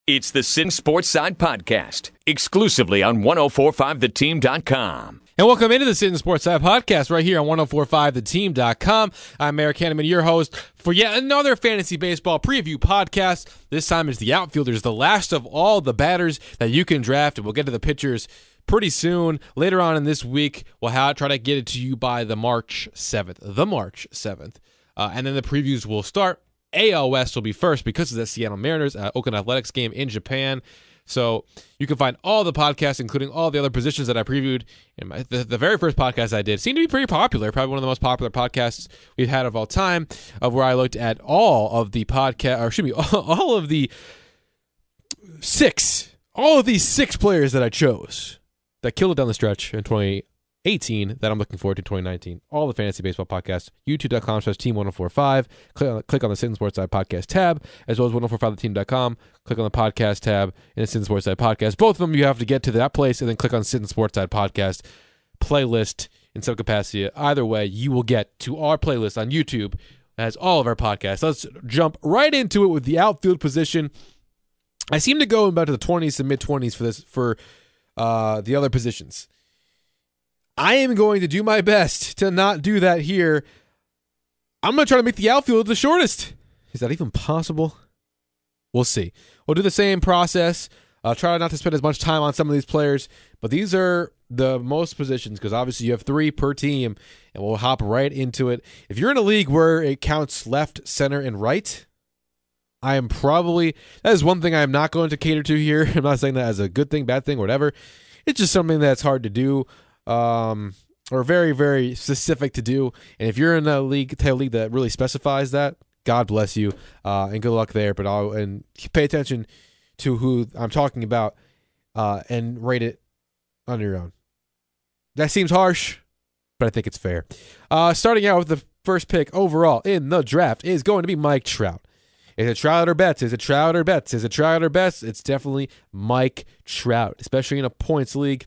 It's the Sittin Sportside podcast, exclusively on 1045theteam.com. And welcome into the Sittin Sportside podcast right here on 1045theteam.com. I'm Eric Hanneman, your host for yet another fantasy baseball preview podcast. This time it's the Outfielders, the last of all the batters that you can draft. And we'll get to the pitchers pretty soon. Later on in this week, we'll try to get it to you by the March 7th. And then the previews will start. AL West will be first because of the Seattle Mariners Oakland Athletics game in Japan. So you can find all the podcasts, including all the other positions that I previewed in the very first podcast I did. Seemed to be pretty popular, probably one of the most popular podcasts we've had of all time, of where I looked at all of the all of these six players that I chose that killed it down the stretch in 2018 that I'm looking forward to 2019. All the fantasy baseball podcasts, youtube.com/team1045. Click on the Sittin Sportside podcast tab, as well as 1045theteam.com. Click on the podcast tab in the Sittin Sportside podcast. Both of them you have to get to that place and then click on Sittin Sportside podcast playlist in some capacity. Either way, you will get to our playlist on YouTube as all of our podcasts. Let's jump right into it with the outfield position. I seem to go about to the 20s to mid-20s for the other positions. I am going to do my best to not do that here. I'm going to try to make the outfield the shortest. Is that even possible? We'll see. We'll do the same process. I'll try not to spend as much time on some of these players, but these are the most positions because obviously you have 3 per team, and we'll hop right into it. If you're in a league where it counts left, center, and right, that is one thing I am not going to cater to here. I'm not saying that as a good thing, bad thing, whatever. It's just something that's hard to do. Or very, very specific to do. And if you're in a league that really specifies that, God bless you, and good luck there. But pay attention to who I'm talking about, and rate it on your own. That seems harsh, but I think it's fair. Starting out with the first pick overall in the draft is going to be Mike Trout. Is it Trout or Betts? Is it Trout or Betts? Is it Trout or Betts? It's definitely Mike Trout, especially in a points league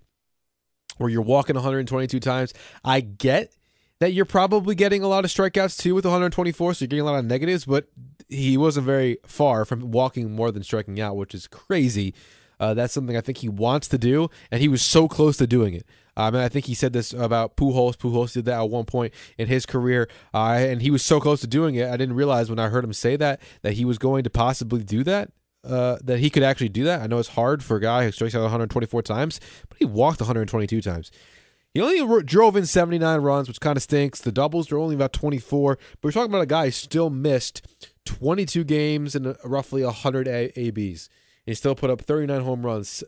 where you're walking 122 times. I get that you're probably getting a lot of strikeouts too with 124, so you're getting a lot of negatives, but he wasn't very far from walking more than striking out, which is crazy. That's something I think he wants to do, and he was so close to doing it. And I think he said this about Pujols. Pujols did that at one point in his career, and he was so close to doing it. I didn't realize when I heard him say that he was going to possibly do that. That he could actually do that. I know it's hard for a guy who strikes out 124 times, but he walked 122 times. He only drove in 79 runs, which kind of stinks. The doubles are only about 24, but we're talking about a guy who still missed 22 games and roughly 100 ABs. And he still put up 39 home runs,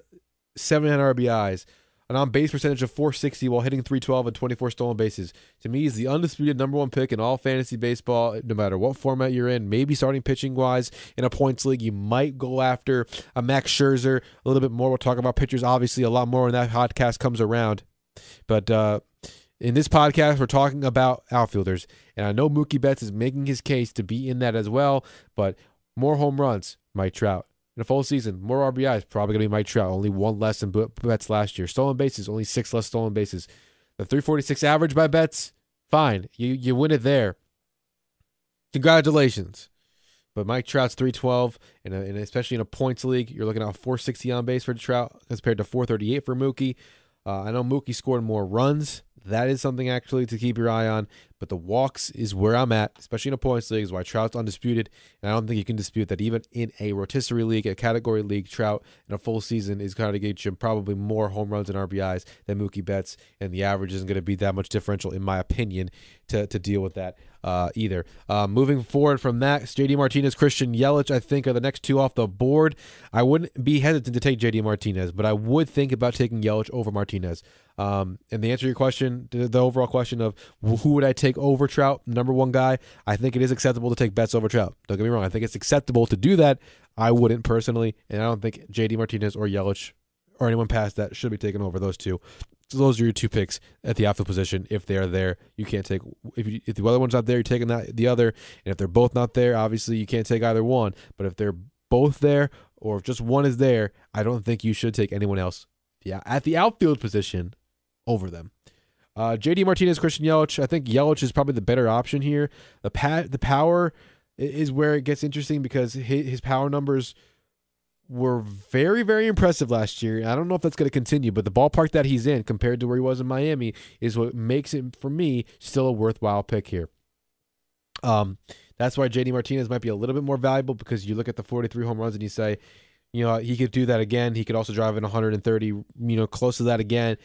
79 RBIs, an on-base percentage of .460 while hitting .312 and 24 stolen bases. To me, he's the undisputed number 1 pick in all fantasy baseball, no matter what format you're in. Maybe starting pitching-wise in a points league, you might go after a Max Scherzer a little bit more. We'll talk about pitchers, obviously, a lot more when that podcast comes around. But in this podcast, we're talking about outfielders. And I know Mookie Betts is making his case to be in that as well, but more home runs, Mike Trout. In a full season, more RBIs, probably going to be Mike Trout. Only 1 less than Betts last year. Stolen bases, only 6 less stolen bases. The 346 average by Betts, fine. You win it there. Congratulations. But Mike Trout's 312, and especially in a points league, you're looking at 460 on base for Trout compared to 438 for Mookie. I know Mookie scored more runs. That is something actually to keep your eye on. But the walks is where I'm at, especially in a points league, is why Trout's undisputed. And I don't think you can dispute that even in a rotisserie league, a category league, Trout in a full season is going to get you probably more home runs and RBIs than Mookie Betts. And the average isn't going to be that much differential, in my opinion, to deal with that either. Moving forward from that, JD Martinez, Christian Yelich, I think are the next 2 off the board. I wouldn't be hesitant to take JD Martinez, but I would think about taking Yelich over Martinez. And the answer to your question, the overall question of who would I take over Trout, number 1 guy, I think it is acceptable to take Betts over Trout. Don't get me wrong. I think it's acceptable to do that. I wouldn't personally, and I don't think JD Martinez or Yelich or anyone past that should be taken over those 2. So those are your 2 picks at the outfield position. If they are there, you can't take. If the other one's not there, you're taking the other. And if they're both not there, obviously you can't take either one. But if they're both there, or if just one is there, I don't think you should take anyone else. Yeah, at the outfield position over them. JD Martinez, Christian Yelich. I think Yelich is probably the better option here. The power is where it gets interesting because his power numbers were very, very impressive last year. I don't know if that's going to continue, but the ballpark that he's in compared to where he was in Miami is what makes him, for me, still a worthwhile pick here. That's why JD Martinez might be a little bit more valuable, because you look at the 43 home runs and you say, you know, he could do that again. He could also drive in 130, you know, close to that again.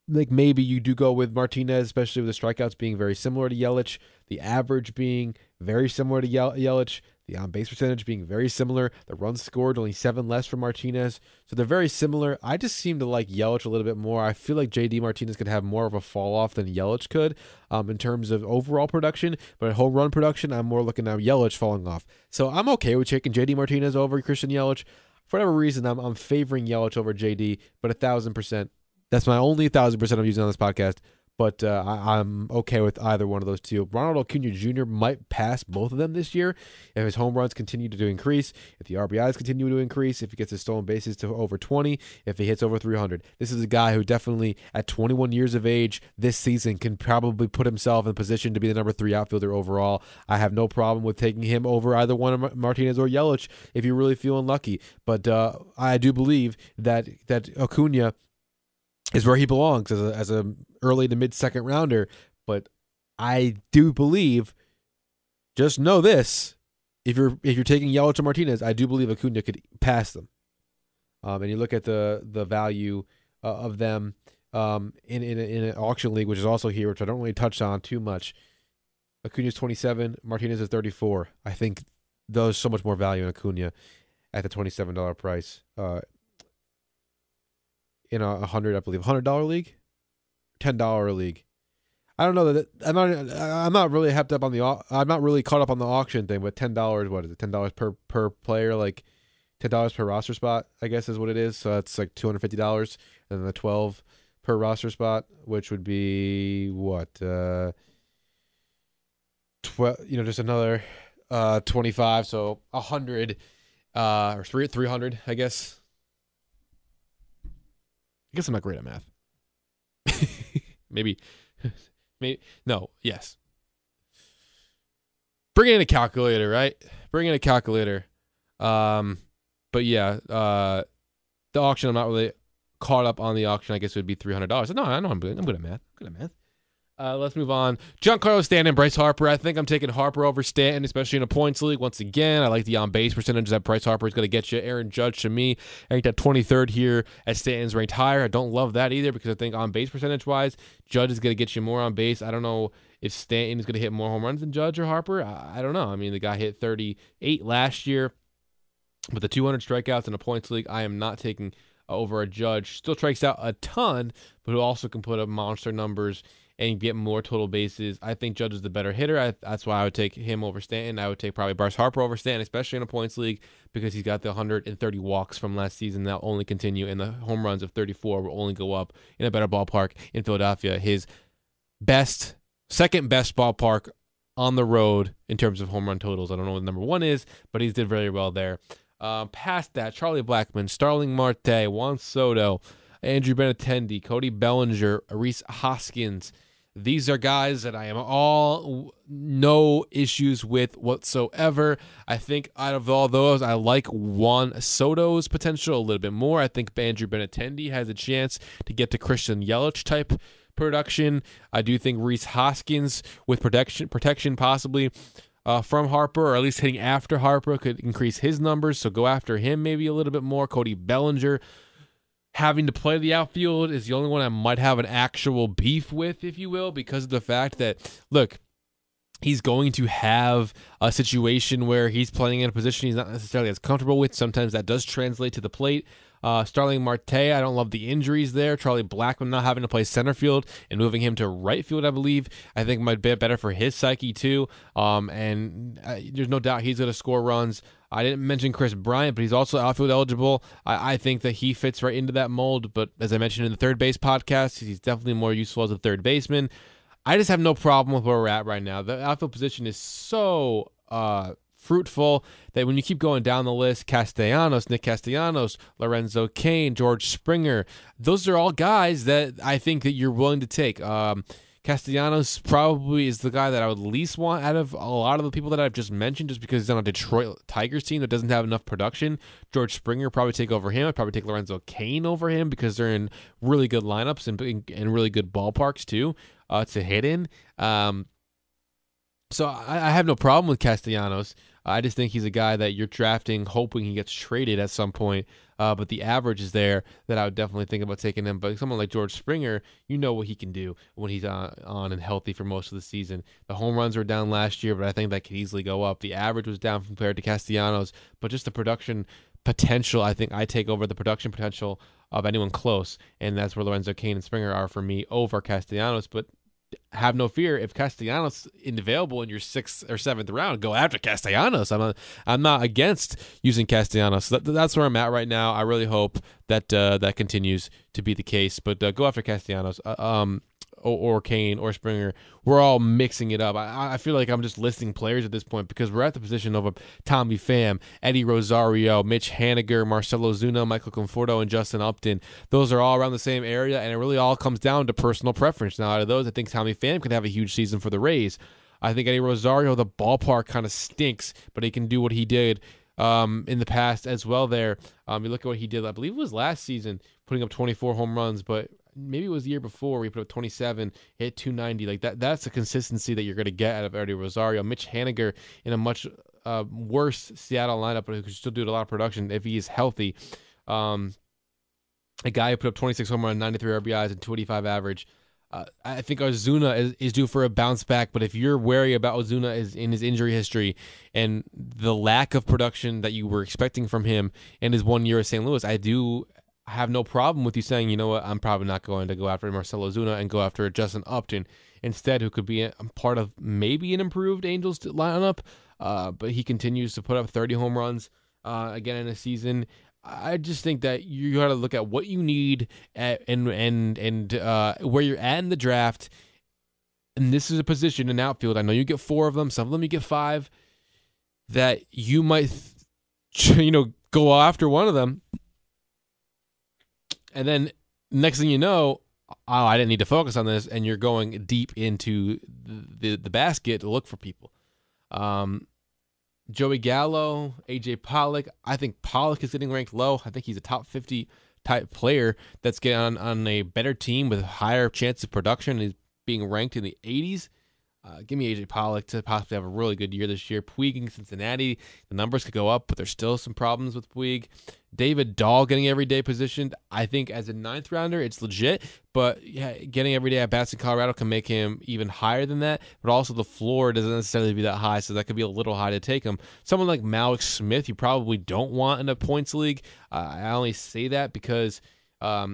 Like maybe you do go with Martinez, especially with the strikeouts being very similar to Yelich, the average being very similar to Yelich, the on-base percentage being very similar, the runs scored only 7 less for Martinez. So they're very similar. I just seem to like Yelich a little bit more. I feel like JD Martinez could have more of a fall-off than Yelich could in terms of overall production, but home run production, I'm more looking at Yelich falling off. So I'm okay with taking JD Martinez over Christian Yelich. For whatever reason, I'm favoring Yelich over JD, but 1,000%. That's my only 1,000% I'm using on this podcast, but I'm okay with either one of those two. Ronald Acuna Jr. might pass both of them this year if his home runs continue to increase, if the RBIs continue to increase, if he gets his stolen bases to over 20, if he hits over 300. This is a guy who definitely, at 21 years of age this season, can probably put himself in position to be the number 3 outfielder overall. I have no problem with taking him over either one of Martinez or Yelich if you're really feeling lucky. But I do believe that Acuna is where he belongs as a early to mid second rounder. But I do believe, just know this, if you're taking Yelich or Martinez, I do believe Acuna could pass them. And you look at the value of them in an auction league, which is also here, which I don't really touch on too much. Acuna's 27, Martinez is 34. I think there's so much more value in Acuna at the $27 price. In a $100 league, $10 league. I don't know that I'm not really hyped up on I'm not really caught up on the auction thing, but $10, what is it? $10 per player, like $10 per roster spot, I guess is what it is. So that's like $250, and then the 12 per roster spot, which would be what? 12, just another 25, so 100 or 300, I guess. I guess I'm not great at math. maybe. No, yes. Bring in a calculator, right? Bring in a calculator. But yeah, the auction, I'm not really caught up on the auction. I guess it would be $300. No, I know I'm good at math. Let's move on. Giancarlo Stanton, Bryce Harper. I think I'm taking Harper over Stanton, especially in a points league. Once again, I like the on-base percentage that Bryce Harper is going to get you. Aaron Judge, to me, ranked at 23rd here, as Stanton's ranked higher. I don't love that either, because I think on-base percentage-wise, Judge is going to get you more on base. I don't know if Stanton is going to hit more home runs than Judge or Harper. I don't know. I mean, the guy hit 38 last year. With the 200 strikeouts in a points league, I am not taking over a Judge. Still strikes out a ton, but who also can put up monster numbers and get more total bases. I think Judge is the better hitter. That's why I would take him over Stanton. I would take probably Bryce Harper over Stanton, especially in a points league, because he's got the 130 walks from last season that will only continue, and the home runs of 34 will only go up in a better ballpark in Philadelphia. His second best ballpark on the road in terms of home run totals. I don't know what number 1 is, but he did very well there. Past that, Charlie Blackmon, Starling Marte, Juan Soto, Andrew Benintendi, Cody Bellinger, Rhys Hoskins. These are guys that I am all no issues with whatsoever. I think out of all those, I like Juan Soto's potential a little bit more. I think Andrew Benintendi has a chance to get to Christian Yelich type production. I do think Rhys Hoskins with protection possibly from Harper, or at least hitting after Harper, could increase his numbers. So go after him maybe a little bit more. Cody Bellinger, having to play the outfield, is the only one I might have an actual beef with, if you will, because of the fact that, look, he's going to have a situation where he's playing in a position he's not necessarily as comfortable with. Sometimes that does translate to the plate. Starling Marte, I don't love the injuries there. Charlie Blackmon not having to play center field and moving him to right field, I believe, I think might be better for his psyche too. And there's no doubt he's going to score runs. I didn't mention Chris Bryant, but he's also outfield eligible. I think that he fits right into that mold. But as I mentioned in the third base podcast, he's definitely more useful as a third baseman. I just have no problem with where we're at right now. The outfield position is so fruitful that when you keep going down the list, Nick Castellanos, Lorenzo Cain, George Springer, those are all guys that I think that you're willing to take. Castellanos probably is the guy that I would least want out of a lot of the people that I've just mentioned, just because he's on a Detroit Tigers team that doesn't have enough production. George Springer probably take over him. I'd probably take Lorenzo Cain over him because they're in really good lineups and really good ballparks too to hit in. So I have no problem with Castellanos. I just think he's a guy that you're drafting hoping he gets traded at some point. But the average is there that I would definitely think about taking him. But someone like George Springer, you know what he can do when he's on and healthy for most of the season. The home runs were down last year, but I think that could easily go up. The average was down compared to Castellanos, but just the production potential, I think I take over the production potential of anyone close, and that's where Lorenzo Cain and Springer are for me over Castellanos. But have no fear, if Castellanos is available in your 6th or 7th round, go after Castellanos. I'm not against using Castellanos. So that's where I'm at right now. I really hope that that continues to be the case. But go after Castellanos. Or Kane or Springer. We're all mixing it up. I feel like I'm just listing players at this point because we're at the position of Tommy Pham, Eddie Rosario, Mitch Haniger, Marcelo Zuna, Michael Conforto, and Justin Upton. Those are all around the same area, and it really all comes down to personal preference. Now, out of those, I think Tommy Pham could have a huge season for the Rays. I think Eddie Rosario, the ballpark kind of stinks, but he can do what he did in the past as well there. You look at what he did, I believe it was last season, putting up 24 home runs, but maybe it was the year before where he put up 27, hit 290. Like that's the consistency that you're going to get out of Eddie Rosario. Mitch Haniger in a much worse Seattle lineup, but who could still do a lot of production if he is healthy. A guy who put up 26 home runs, 93 RBIs, and 285 average. I think Ozuna is due for a bounce back, but if you're wary about Ozuna is in his injury history and the lack of production that you were expecting from him in his 1 year at St. Louis, I have no problem with you saying, you know what, I'm probably not going to go after Marcelo Ozuna and go after Justin Upton instead, who could be a part of maybe an improved Angels lineup, but he continues to put up 30 home runs again in a season. I just think that you got to look at what you need and where you're at in the draft. And this is a position in outfield. I know you get 4 of them. Some of them you get 5. That you might, go after one of them. And then next thing you know, I didn't need to focus on this, and you're going deep into the basket to look for people. Joey Gallo, AJ Pollock. I think Pollock is getting ranked low. I think he's a top 50 type player that's getting on a better team with a higher chance of production. He's being ranked in the 80s. Give me AJ Pollock to possibly have a really good year this year. Puig in Cincinnati, the numbers could go up, but there's still some problems with Puig. David Dahl getting everyday positioned. I think as a 9th rounder, it's legit, but getting everyday at bats in Colorado can make him even higher than that. But also the floor doesn't necessarily be that high, so that could be a little high to take him. Someone like Malik Smith, you probably don't want in a points league. I only say that because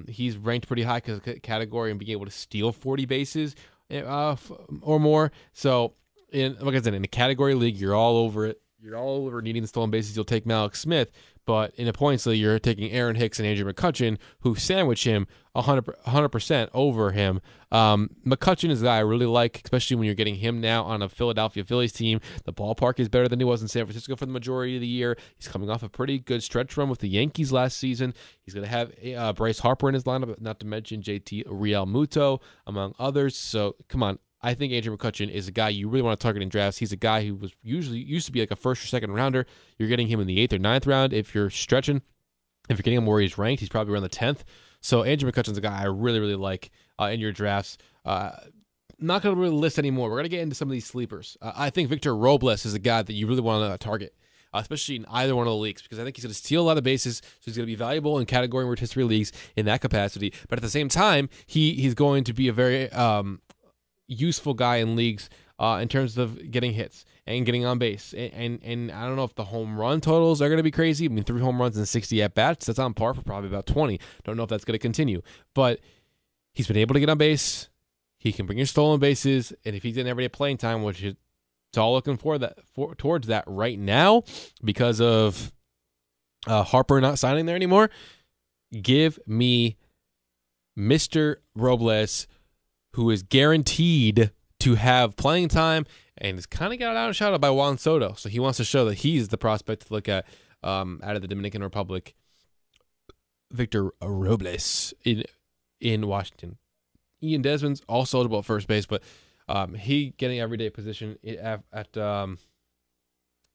he's ranked pretty high because of category and being able to steal 40 bases. Or more. So, like I said, in a category league, you're all over it. You're all over needing the stolen bases. You'll take Malik Smith. But in a points league, you're taking Aaron Hicks and Andrew McCutchen, who sandwich him 100% over him. McCutchen is a guy I really like, especially when you're getting him now on a Philadelphia Phillies team. The ballpark is better than he was in San Francisco for the majority of the year. He's coming off a pretty good stretch run with the Yankees last season. He's going to have Bryce Harper in his lineup, not to mention JT Realmuto, among others. So, come on. I think Andrew McCutchen is a guy you really want to target in drafts. He's a guy who used to be like a 1st or 2nd rounder. You're getting him in the 8th or 9th round if you're stretching. If you're getting him where he's ranked, he's probably around the 10th. So Andrew McCutchen's a guy I really, really like in your drafts. Not going to really list anymore. We're going to get into some of these sleepers. I think Victor Robles is a guy that you really want to target, especially in either one of the leagues, because I think he's going to steal a lot of bases, so he's going to be valuable in category rotisserie leagues in that capacity. But at the same time, he's going to be a very useful guy in leagues in terms of getting hits and getting on base. And I don't know if the home run totals are going to be crazy. I mean, 3 home runs and 60 at-bats, that's on par for probably about 20. Don't know if that's going to continue. But he's been able to get on base. He can bring you stolen bases. And if he's in everyday playing time, which is it's all looking towards that right now because of Harper not signing there anymore, give me Mr. Robles, who is guaranteed to have playing time and is kind of got outshot by Juan Soto. So he wants to show that he's the prospect to look at out of the Dominican Republic. Victor Robles in Washington. Ian Desmond's also eligible at first base, but he getting everyday position in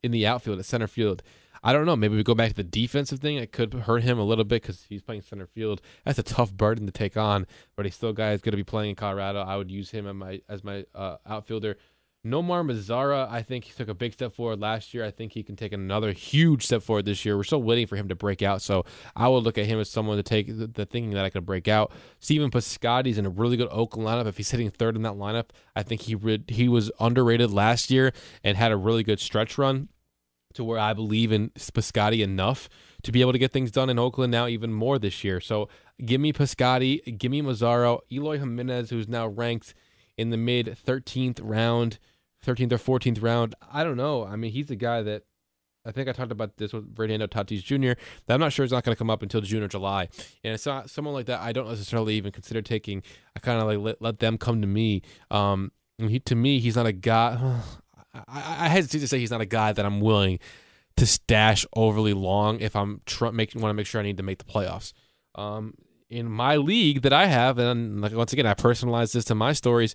the outfield at center field. I don't know. Maybe we go back to the defensive thing. It could hurt him a little bit because he's playing center field. That's a tough burden to take on, but he's still a guy who's going to be playing in Colorado. I would use him as my outfielder. Nomar Mazara, I think he took a big step forward last year. I think he can take another huge step forward this year. We're still waiting for him to break out, so I will look at him as someone to take the thinking that I could break out. Steven Piscotty's in a really good Oakland lineup. If he's hitting third in that lineup, I think he was underrated last year and had a really good stretch run to where I believe in Piscotty enough to be able to get things done in Oakland now even more this year. So give me Piscotty, give me Mazzaro, Eloy Jimenez, who's now ranked in the mid 13th round, 13th or 14th round. I don't know. I mean, he's a guy that I think I talked about this with Fernando Tatis Jr. that I'm not sure is not going to come up until June or July. And it's not someone like that I don't necessarily even consider taking. I kind of like let them come to me. To me, he's not a guy. I hesitate to say he's not a guy that I'm willing to stash overly long if I'm want to make sure I need to make the playoffs. In my league that I have, and like once again, I personalize this to my stories,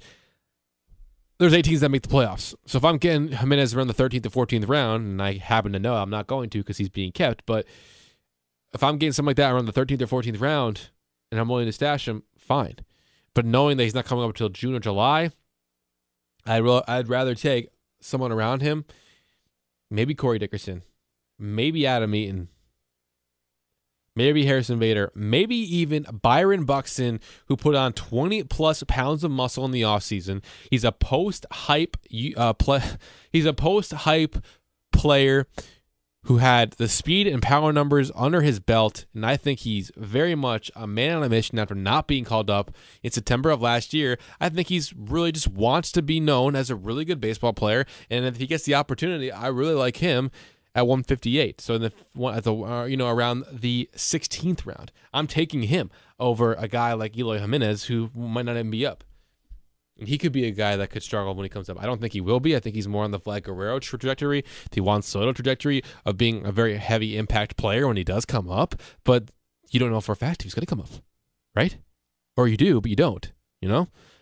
there's 8 teams that make the playoffs. So if I'm getting Jimenez around the 13th or 14th round, and I happen to know I'm not going to because he's being kept, but if I'm getting something like that around the 13th or 14th round and I'm willing to stash him, fine. But knowing that he's not coming up until June or July, I'd rather take someone around him, maybe Corey Dickerson, maybe Adam Eaton, maybe Harrison Bader, maybe even Byron Buxton, who put on 20-plus pounds of muscle in the offseason. He's a post-hype player who had the speed and power numbers under his belt, and I think he's very much a man on a mission after not being called up in September of last year. I think he's really just wants to be known as a really good baseball player, and if he gets the opportunity, I really like him at 158. So around the 16th round, I'm taking him over a guy like Eloy Jimenez, who might not even be up. And he could be a guy that could struggle when he comes up. I don't think he will be. I think he's more on the Vlad Guerrero trajectory, the Juan Soto trajectory of being a very heavy impact player when he does come up. But you don't know for a fact he's going to come up, right? Or you do, but you don't,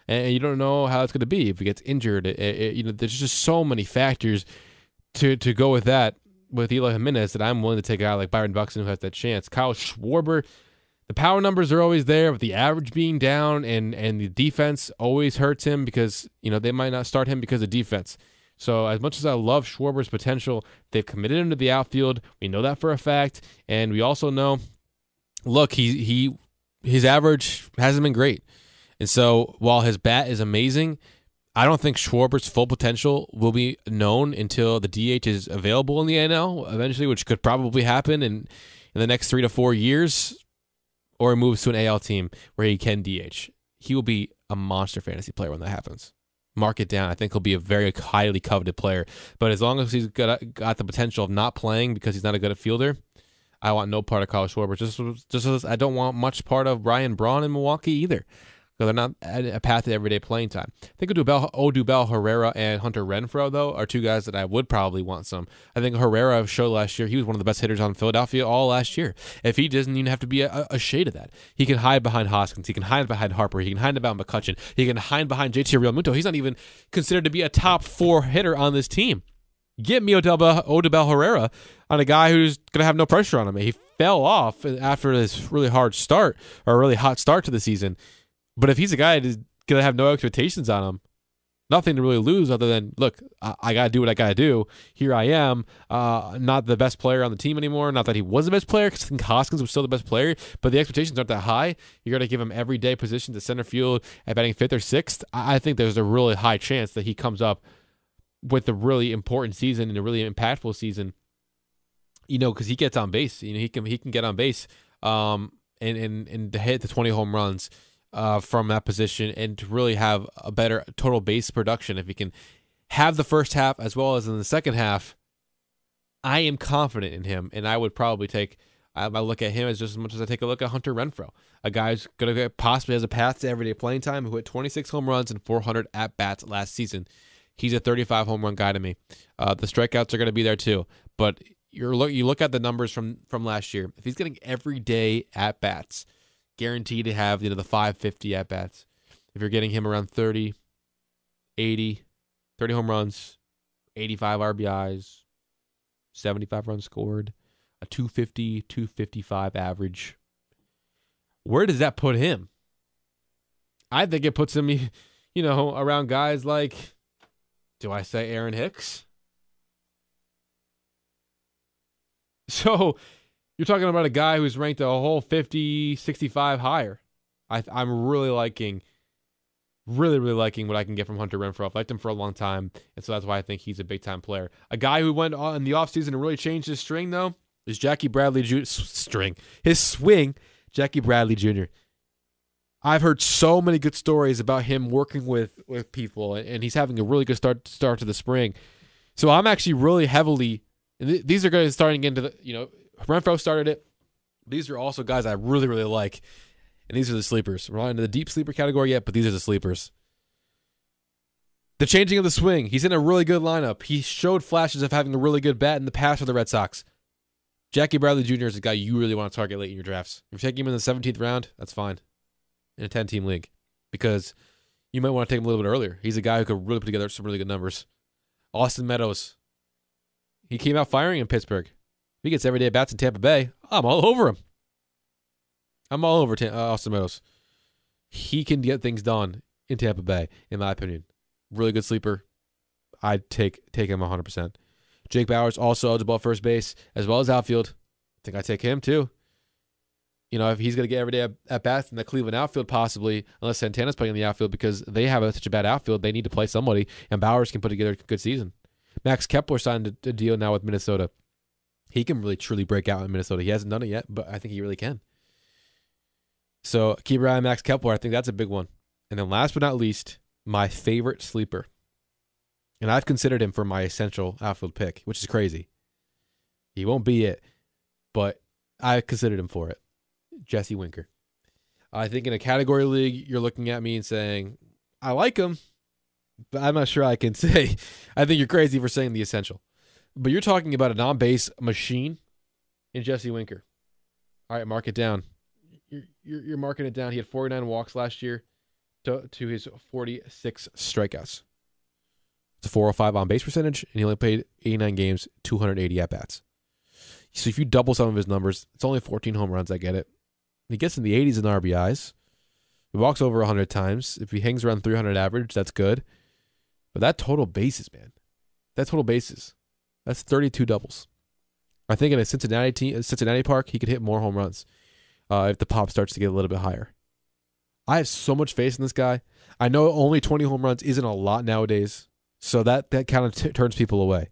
And you don't know how it's going to be if he gets injured. There's just so many factors to go with that with Eloy Jimenez that I'm willing to take a guy like Byron Buxton who has that chance. Kyle Schwarber, the power numbers are always there, with the average being down, and the defense always hurts him because, they might not start him because of defense. So as much as I love Schwarber's potential, they've committed him to the outfield. We know that for a fact. And we also know, look, his average hasn't been great. And so while his bat is amazing, I don't think Schwarber's full potential will be known until the DH is available in the NL eventually, which could probably happen in the next 3 to 4 years. Or he moves to an AL team where he can DH. He will be a monster fantasy player when that happens. Mark it down. I think he'll be a very highly coveted player. But as long as he's got the potential of not playing because he's not a good fielder, I want no part of Kyle Schwarber. Just as I don't want much part of Ryan Braun in Milwaukee either, because they're not a path to everyday playing time. I think Odubel Herrera and Hunter Renfroe, though, are two guys that I would probably want some. I think Herrera showed last year he was one of the best hitters on Philadelphia all last year. If he doesn't even have to be a shade of that. He can hide behind Hoskins. He can hide behind Harper. He can hide behind McCutchen. He can hide behind JT Realmuto. He's not even considered to be a top 4 hitter on this team. Get me Odubel Herrera on a guy who's going to have no pressure on him. He fell off after this really hard start, or a really hot start to the season. But if he's a guy who's going to have no expectations on him, nothing to really lose other than, look, I got to do what I got to do. Here I am, not the best player on the team anymore. Not that he was the best player, because I think Hoskins was still the best player, but the expectations aren't that high. You're going to give him everyday positions at center field at batting 5th or 6th. I think there's a really high chance that he comes up with a really important season and a really impactful season, because he gets on base. He can get on base and to hit the 20 home runs from that position, and to really have a better total base production. If he can have the first half as well as in the second half, I am confident in him, and I would probably I look at him as much as I take a look at Hunter Renfroe, a guy who's going to possibly has a path to everyday playing time, who hit 26 home runs and 400 at-bats last season. He's a 35 home run guy to me. The strikeouts are going to be there too, but you look at the numbers from last year. If he's getting everyday at-bats, guaranteed to have the 550 at bats, If you're getting him around 30, 80, 30 home runs, 85 RBIs, 75 runs scored, a 250, 255 average, where does that put him? I think it puts him, around guys like, do I say Aaron Hicks? So you're talking about a guy who's ranked a whole 50, 65 higher. I'm really liking what I can get from Hunter Renfroe. I've liked him for a long time, and so that's why I think he's a big-time player. A guy who went on in the offseason and really changed his string, though, is Jackie Bradley his swing, Jackie Bradley Jr. I've heard so many good stories about him working with people, and he's having a really good start to the spring. So I'm actually really heavily, and these are guys starting into Renfroe started it. These are also guys I really, really like, and these are the sleepers. We're not into the deep sleeper category yet, but these are the sleepers. The changing of the swing. He's in a really good lineup. He showed flashes of having a really good bat in the past for the Red Sox. Jackie Bradley Jr. is a guy you really want to target late in your drafts. If you're taking him in the 17th round, that's fine. In a 10-team league, because you might want to take him a little bit earlier. He's a guy who could really put together some really good numbers. Austin Meadows. He came out firing in Pittsburgh. If he gets everyday bats in Tampa Bay, I'm all over him. I'm all over Austin Meadows. He can get things done in Tampa Bay, in my opinion. Really good sleeper. I'd take him 100%. Jake Bauers also eligible at first base, as well as outfield. I think I'd take him too. If he's going to get every day at bats in the Cleveland outfield, possibly, unless Santana's playing in the outfield, because they have such a bad outfield, they need to play somebody, and Bauers can put together a good season. Max Kepler signed a deal now with Minnesota. He can really, truly break out in Minnesota. He hasn't done it yet, but I think he really can. So keep your eye on Max Kepler. I think that's a big one. And then last but not least, my favorite sleeper. And I've considered him for my essential outfield pick, which is crazy. He won't be it, but I considered him for it. Jesse Winker. I think in a category league, you're looking at me and saying, I like him, but I'm not sure I can say. I think you're crazy for saying the essential. But you're talking about a non-base machine in Jesse Winker. All right, mark it down. You're marking it down. He had 49 walks last year to his 46 strikeouts. It's a 405 on-base percentage, and he only played 89 games, 280 at-bats. So if you double some of his numbers, it's only 14 home runs. I get it. He gets in the 80s in RBIs. He walks over 100 times. If he hangs around 300 average, that's good. But that total bases, man. That's 32 doubles. I think in a Cincinnati park, he could hit more home runs if the pop starts to get a little bit higher. I have so much faith in this guy. I know only 20 home runs isn't a lot nowadays, so that kind of turns people away.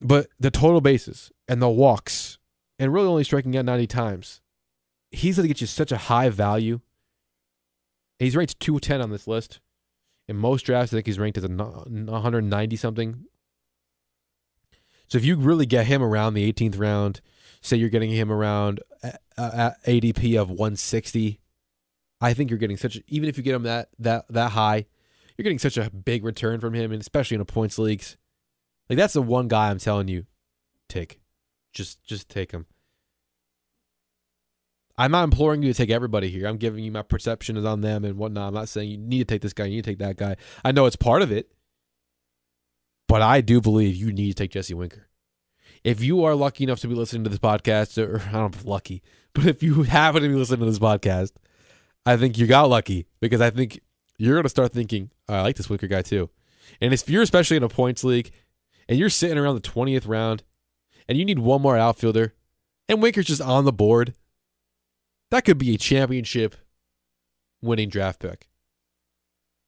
But the total bases and the walks, and really only striking out 90 times, he's going to get you such a high value. He's ranked 210 on this list. In most drafts, I think he's ranked as a 190-something. So if you really get him around the 18th round, say you're getting him around ADP of 160, I think you're getting even if you get him that high, you're getting such a big return from him, and especially in a points leagues. Like, that's the one guy I'm telling you, take. Just take him. I'm not imploring you to take everybody here. I'm giving you my perceptions on them and whatnot. I'm not saying you need to take this guy, you need to take that guy. I know it's part of it, but I do believe you need to take Jesse Winker. If you are lucky enough to be listening to this podcast, or I don't know if lucky, but if you happen to be listening to this podcast, I think you got lucky, because I think you're going to start thinking, oh, I like this Winker guy too. And if you're especially in a points league and you're sitting around the 20th round and you need one more outfielder and Winker's just on the board, that could be a championship winning draft pick.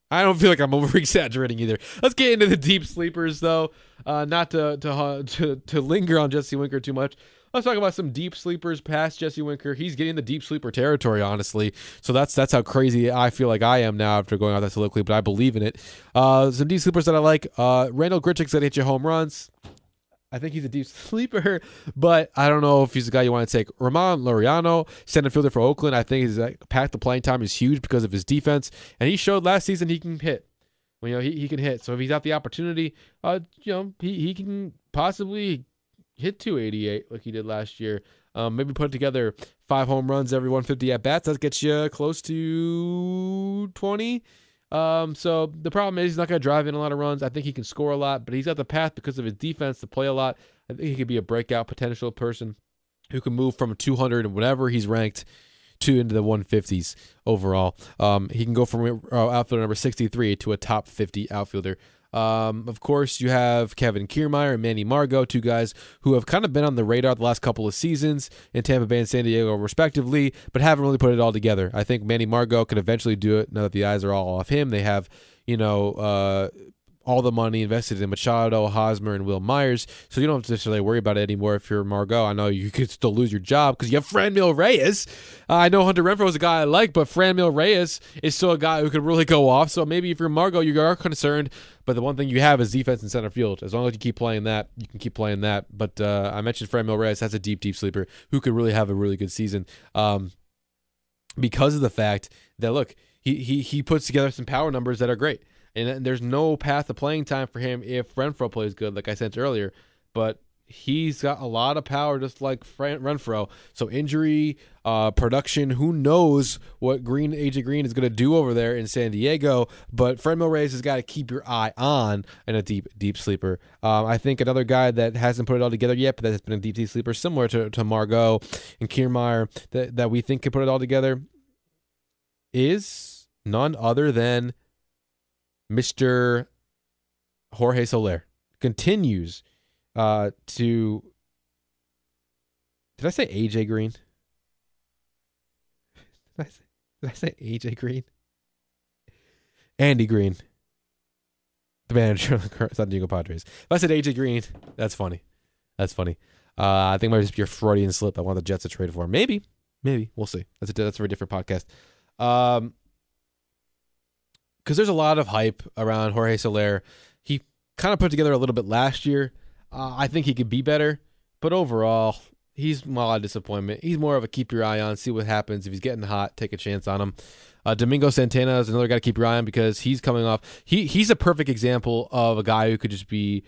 I don't feel like I'm over-exaggerating either. Let's get into the deep sleepers, though. Not to linger on Jesse Winker too much. Let's talk about some deep sleepers past Jesse Winker. He's getting the deep sleeper territory, honestly. So that's how crazy I feel like I am now after going out that soliloquy, but I believe in it. Some deep sleepers that I like. Randall Grichuk's going to hit you home runs. I think he's a deep sleeper, but I don't know if he's the guy you want to take. Ramon Laureano, center fielder for Oakland. I think his path to playing time is huge because of his defense, and he showed last season he can hit. Well, he can hit. So if he's got the opportunity, he can possibly hit 288 like he did last year. Maybe put together 5 home runs every 150 at bats. That gets you close to 20. So the problem is he's not going to drive in a lot of runs. I think he can score a lot, but he's got the path because of his defense to play a lot. I think he could be a breakout potential person who can move from 200 and whatever he's ranked to into the 150s overall. He can go from outfielder number 63 to a top 50 outfielder. Of course, you have Kevin Kiermaier and Manny Margot, 2 guys who have kind of been on the radar the last couple of seasons in Tampa Bay and San Diego, respectively, but haven't really put it all together. I think Manny Margot could eventually do it now that the eyes are all off him. They have, all the money invested in Machado, Hosmer, and Will Myers, so you don't have to necessarily worry about it anymore if you're Margot. I know you could still lose your job because you have Franmil Reyes. I know Hunter Renfroe is a guy I like, but Franmil Reyes is still a guy who could really go off, so maybe if you're Margot, you are concerned, but the one thing you have is defense in center field. As long as you keep playing that, you can keep playing that, but I mentioned Franmil Reyes has a deep sleeper who could really have a really good season because of the fact that, look, he puts together some power numbers that are great. And there's no path to playing time for him if Renfroe plays good, like I said earlier. But he's got a lot of power, just like Renfroe. So injury, production, who knows what AJ Green is going to do over there in San Diego. But Franmil Reyes has got to keep your eye on in a deep sleeper. I think another guy that hasn't put it all together yet, but that has been a deep sleeper, similar to Margot and Kiermaier, that we think could put it all together, is none other than Mr. Jorge Soler. Continues to... Did I say AJ Green? Did I say AJ Green? Andy Green. The manager of the San Diego Padres. If I said AJ Green, that's funny. I think it might just be a Freudian slip. I want the Jets to trade for him. Maybe. We'll see. That's a very different podcast. Because there's a lot of hype around Jorge Soler. He kind of put together a little bit last year. I think he could be better, but overall, he's a lot of disappointment. He's more of a keep your eye on, see what happens. If he's getting hot, take a chance on him. Domingo Santana is another guy to keep your eye on because he's coming off. He's a perfect example of a guy who could just be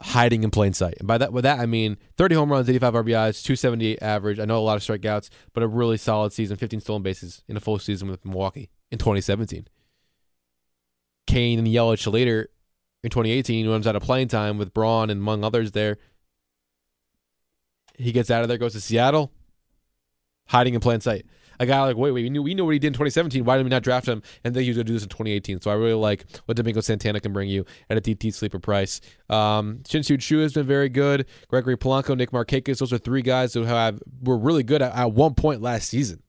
hiding in plain sight. And with that, I mean 30 home runs, 85 RBIs, 278 average. I know a lot of strikeouts, but a really solid season, 15 stolen bases in a full season with Milwaukee in 2017. Kane and Yelich later in 2018 runs out of playing time with Braun and among others there. He gets out of there, goes to Seattle, hiding in plain sight. A guy like, wait, we knew what he did in 2017. Why did we not draft him? And then he was going to do this in 2018. So I really like what Domingo Santana can bring you at a deep sleeper price. Shin-Soo Choo has been very good. Gregory Polanco, Nick Markakis, those are 3 guys who were really good at one point last season.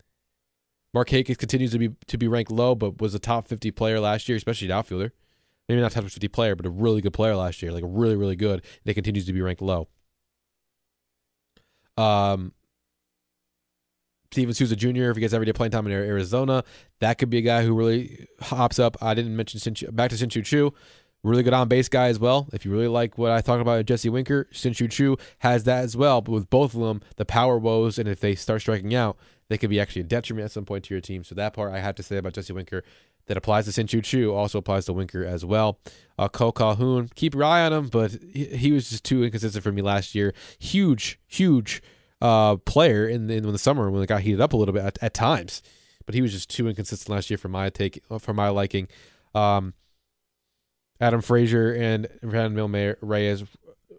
Markakis continues to be ranked low, but was a top 50 player last year, especially an outfielder. Maybe not top 50 player, but a really good player last year, like really, really good. And it continues to be ranked low. Steven Souza Jr., if he gets everyday playing time in Arizona, that could be a guy who really hops up. I didn't mention back to Shin-Soo Choo. Really good on-base guy as well. If you really like what I talked about with Jesse Winker, Shin-Soo Choo has that as well. But with both of them, the power woes, and if they start striking out, they could be actually a detriment at some point to your team. So that part I have to say about Jesse Winker that applies to Shin-Soo Choo also applies to Winker as well. Cole Calhoun, keep your eye on him, but he was just too inconsistent for me last year. Huge player in the summer when it got heated up a little bit at times, but he was just too inconsistent last year for my liking. Adam Frazier and Franmil Reyes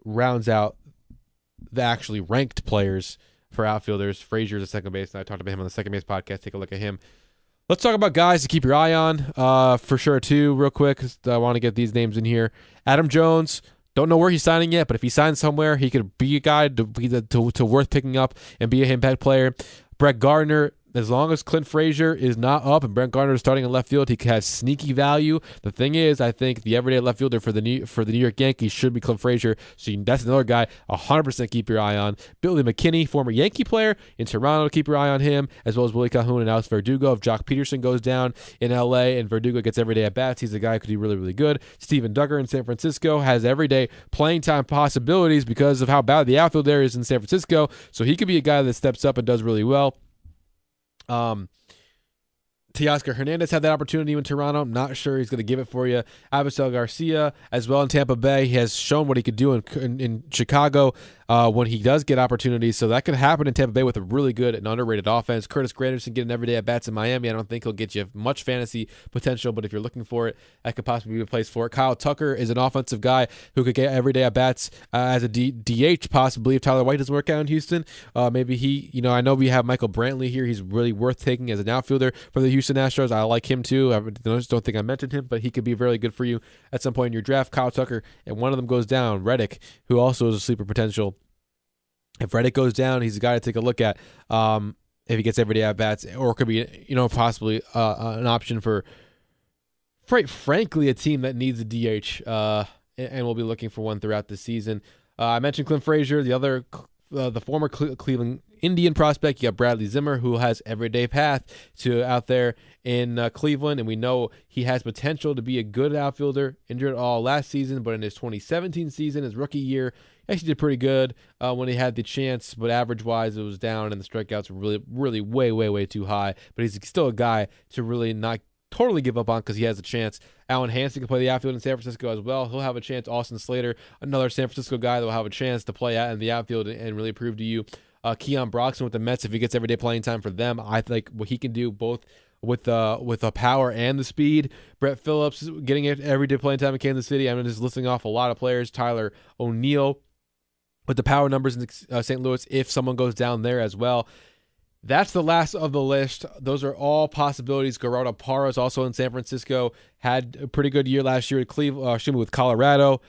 rounds out the actually ranked players for outfielders. Frazier is a second base, and I talked about him on the second base podcast. Take a look at him. Let's talk about guys to keep your eye on for sure too, real quick. I want to get these names in here. Adam Jones. Don't know where he's signing yet, but if he signs somewhere, he could be a guy to worth picking up and be an impact player. Brett Gardner, as long as Clint Frazier is not up and Brett Gardner is starting in left field, he has sneaky value. The thing is, I think the everyday left fielder for the New York Yankees should be Clint Frazier. So that's another guy 100% keep your eye on. Billy McKinney, former Yankee player in Toronto, keep your eye on him, as well as Willie Calhoun and Alex Verdugo. If Jock Peterson goes down in LA and Verdugo gets everyday at bats, he's a guy who could be really, really good. Steven Duggar in San Francisco has everyday playing time possibilities because of how bad the outfield there is in San Francisco. So he could be a guy that steps up and does really well. Teoscar Hernandez had that opportunity in Toronto. I'm not sure he's going to give it for you. Avisel Garcia as well in Tampa Bay. He has shown what he could do in Chicago. when he does get opportunities. So that could happen in Tampa Bay with a really good and underrated offense. Curtis Granderson getting everyday at-bats in Miami. I don't think he'll get you much fantasy potential, but if you're looking for it, that could possibly be a place for it. Kyle Tucker is an offensive guy who could get everyday at-bats as a DH possibly if Tyler White doesn't work out in Houston. Maybe he, I know we have Michael Brantley here. He's really worth taking as an outfielder for the Houston Astros. I like him too. I just don't think I mentioned him, but he could be very good for you at some point in your draft. Kyle Tucker, and one of them goes down, Reddick, who also is a sleeper potential. If Reddick goes down, he's a guy to take a look at if he gets everyday at-bats, or it could be, possibly an option for, frankly, a team that needs a DH, and we'll be looking for one throughout the season. I mentioned Clint Frazier, the former Cleveland Indian prospect. You got Bradley Zimmer, who has everyday path to out there in Cleveland, and we know he has potential to be a good outfielder. Injured all last season, but in his 2017 season, his rookie year, he actually did pretty good when he had the chance, but average-wise, it was down, and the strikeouts were really, really way, way, way too high. But he's still a guy to really not totally give up on because he has a chance. Alan Hansen can play the outfield in San Francisco as well. He'll have a chance. Austin Slater, another San Francisco guy that will have a chance to play out in the outfield and really prove to you. Keon Broxton with the Mets, if he gets everyday playing time for them, I think what he can do both with the power and the speed. Brett Phillips getting it everyday playing time in Kansas City. I'm just listing off a lot of players. Tyler O'Neill with the power numbers in St. Louis if someone goes down there as well. That's the last of the list. Those are all possibilities. Gerardo Parra is also in San Francisco. Had a pretty good year last year with Colorado.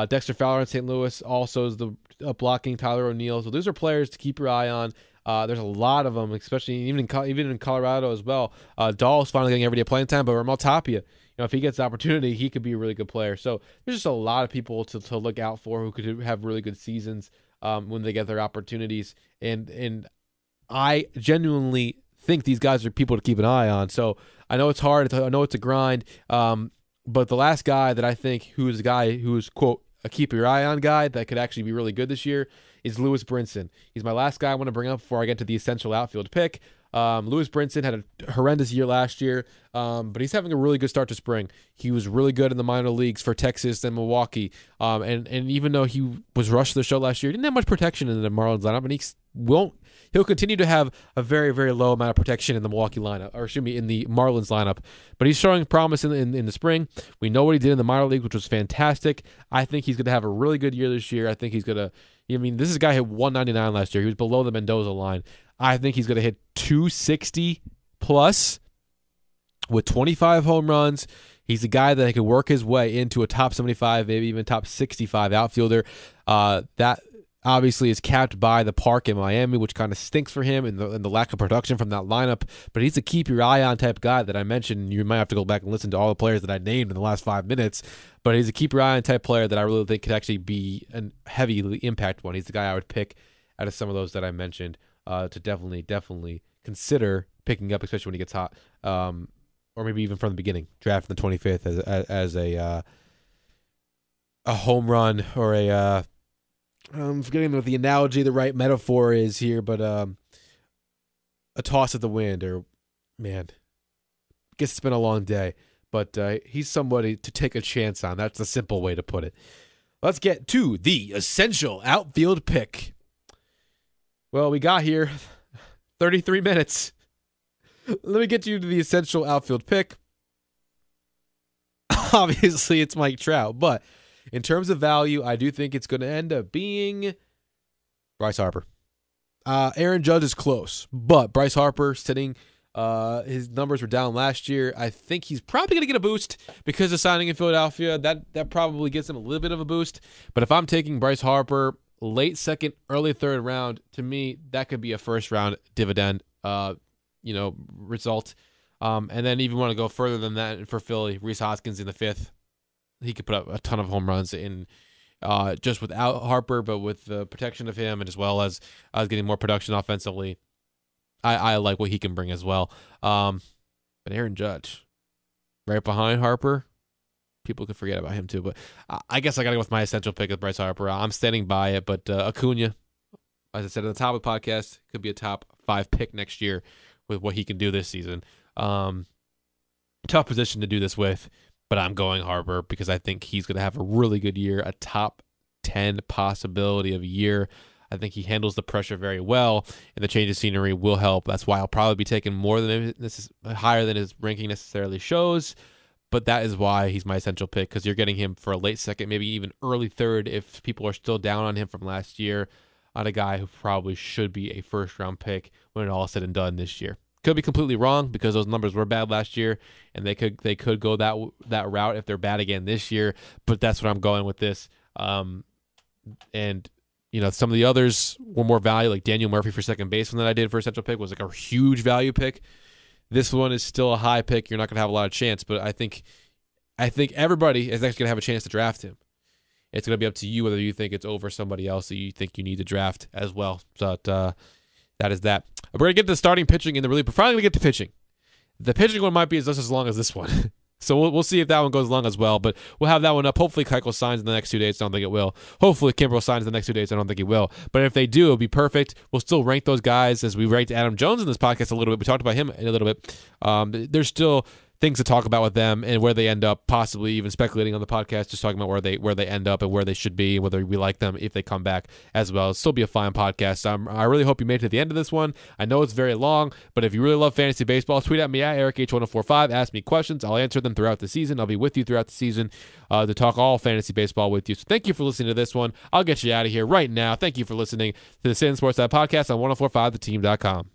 Dexter Fowler in St. Louis also is the blocking Tyler O'Neill. So those are players to keep your eye on. There's a lot of them, especially even in Colorado as well. Dahl's finally getting everyday playing time, but Ramel Tapia, if he gets the opportunity, he could be a really good player. So there's just a lot of people to look out for who could have really good seasons when they get their opportunities. And I genuinely think these guys are people to keep an eye on. So I know it's hard. I know it's a grind. But the last guy that I think who's a guy who's, quote, a keep your eye on guy that could actually be really good this year is Lewis Brinson. He's my last guy I want to bring up before I get to the essential outfield pick. Lewis Brinson had a horrendous year last year, but he's having a really good start to spring. He was really good in the minor leagues for Texas and Milwaukee. And even though he was rushed to the show last year, he didn't have much protection in the Marlins lineup, and he'll continue to have a very, very low amount of protection in the Milwaukee lineup, in the Marlins lineup. But he's showing promise in the spring. We know what he did in the minor league, which was fantastic. I think he's going to have a really good year this year. I think he's going to. This is a guy who hit 199 last year. He was below the Mendoza line. I think he's going to hit 260 plus with 25 home runs. He's a guy that could work his way into a top 75, maybe even top 65 outfielder. That obviously is capped by the park in Miami, which kind of stinks for him and the lack of production from that lineup. But he's a keep your eye on type guy that I mentioned. You might have to go back and listen to all the players that I named in the last 5 minutes. But he's a keep your eye on type player that I really think could actually be a heavy impact one. He's the guy I would pick out of some of those that I mentioned to definitely consider picking up, especially when he gets hot, or maybe even from the beginning, draft in the 25th as a home run or a I'm forgetting what the analogy, the right metaphor is here, but a toss of the wind, or man, I guess it's been a long day, but he's somebody to take a chance on. That's the simple way to put it. Let's get to the essential outfield pick. Well, we got here 33 minutes. Let me get you to the essential outfield pick. Obviously, it's Mike Trout, but in terms of value, I do think it's going to end up being Bryce Harper. Aaron Judge is close, but Bryce Harper sitting, his numbers were down last year. I think he's probably going to get a boost because of signing in Philadelphia. That probably gives him a little bit of a boost. But if I'm taking Bryce Harper, late second, early third round, to me, that could be a first round dividend, result. And then even want to go further than that for Philly, Rhys Hoskins in the fifth. He could put up a ton of home runs in just without Harper, but with the protection of him and as well as getting more production offensively. I like what he can bring as well. But Aaron Judge, right behind Harper, people could forget about him too. But I guess I got to go with my essential pick of Bryce Harper. I'm standing by it, but Acuna, as I said at the top of the podcast, could be a top 5 pick next year with what he can do this season. Tough position to do this with. But I'm going Harper because I think he's going to have a really good year, a top 10 possibility of a year. I think he handles the pressure very well, and the change of scenery will help. That's why I'll probably be taking higher than his ranking necessarily shows, but that is why he's my essential pick, because you're getting him for a late second, maybe even early third if people are still down on him from last year, on a guy who probably should be a first-round pick when it all is said and done this year. Could be completely wrong because those numbers were bad last year, and they could go that route if they're bad again this year, but that's what I'm going with this. And some of the others were more value, like Daniel Murphy for second baseman that I did for essential pick was like a huge value pick. This one is still a high pick. You're not going to have a lot of chance, but I think everybody is actually going to have a chance to draft him. It's going to be up to you whether you think it's over somebody else that you think you need to draft as well. So that is that. We're going to get to the starting pitching in the relief. We're finally going to get to pitching. The pitching one might be just as long as this one. So we'll see if that one goes long as well, but we'll have that one up. Hopefully Keuchel signs in the next 2 days. I don't think it will. Hopefully Kimbrel signs in the next 2 days. I don't think he will. But if they do, it'll be perfect. We'll still rank those guys as we ranked Adam Jones in this podcast a little bit. We talked about him in a little bit. There's still things to talk about with them and where they end up, possibly even speculating on the podcast, just talking about where they end up and where they should be, and whether we like them if they come back as well. It'll still be a fine podcast. I really hope you made it to the end of this one. I know it's very long, but if you really love fantasy baseball, tweet at me at EricH1045. Ask me questions. I'll answer them throughout the season. I'll be with you throughout the season to talk all fantasy baseball with you. So thank you for listening to this one. I'll get you out of here right now. Thank you for listening to the Sittin Sportside podcast on 1045theteam.com.